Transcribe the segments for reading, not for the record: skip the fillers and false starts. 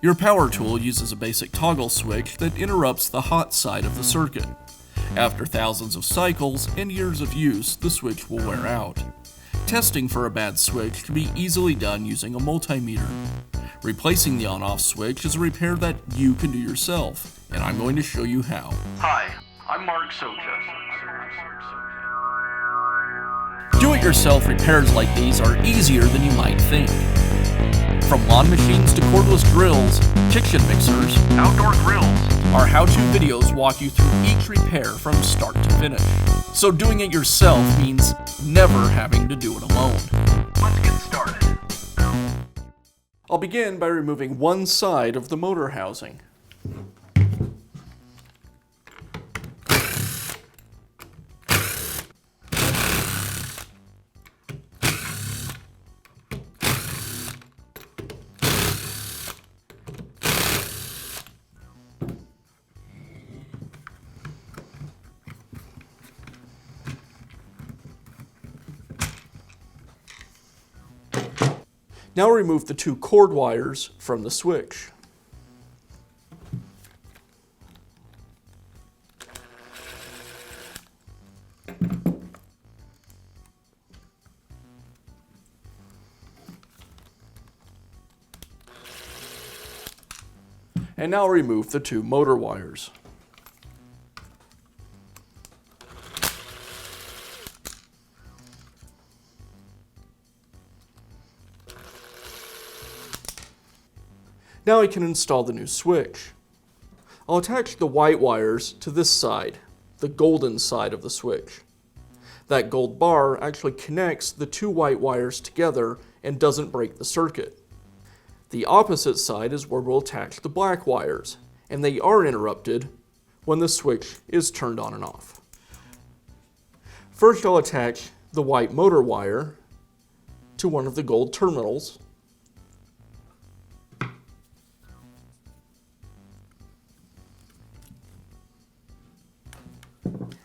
Your power tool uses a basic toggle switch that interrupts the hot side of the circuit. After thousands of cycles and years of use, the switch will wear out. Testing for a bad switch can be easily done using a multimeter. Replacing the on-off switch is a repair that you can do yourself, and I'm going to show you how. Hi, I'm Mark Socha. Do-it-yourself repairs like these are easier than you might think. From lawn machines to cordless drills, kitchen mixers, Outdoor grills. our how-to videos walk you through each repair from start to finish. So doing it yourself means never having to do it alone. Let's get started. I'll begin by removing one side of the motor housing. Now remove the two cord wires from the switch. And now remove the two motor wires. Now I can install the new switch. I'll attach the white wires to this side, the golden side of the switch. That gold bar actually connects the two white wires together and doesn't break the circuit. The opposite side is where we'll attach the black wires, and they are interrupted when the switch is turned on and off. First, I'll attach the white motor wire to one of the gold terminals.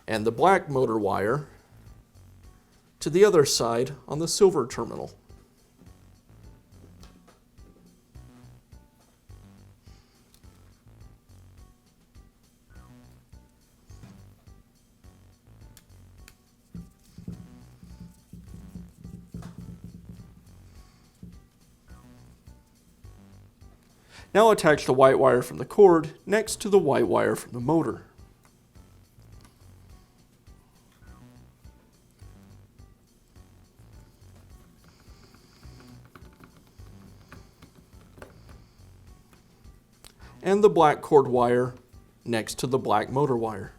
And the black motor wire to the other side on the silver terminal. Now attach the white wire from the cord next to the white wire from the motor. And the black cord wire next to the black motor wire.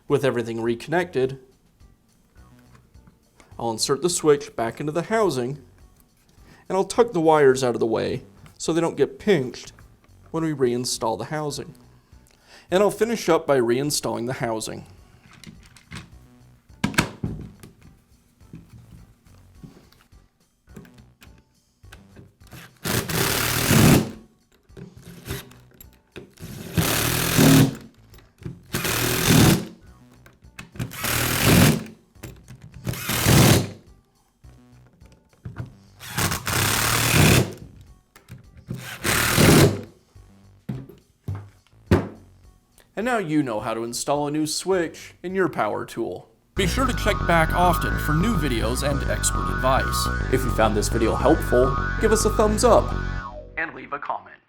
With everything reconnected, I'll insert the switch back into the housing, and I'll tuck the wires out of the way so they don't get pinched when we reinstall the housing. And I'll finish up by reinstalling the housing. And now you know how to install a new switch in your power tool. Be sure to check back often for new videos and expert advice. If you found this video helpful, give us a thumbs up And leave a comment.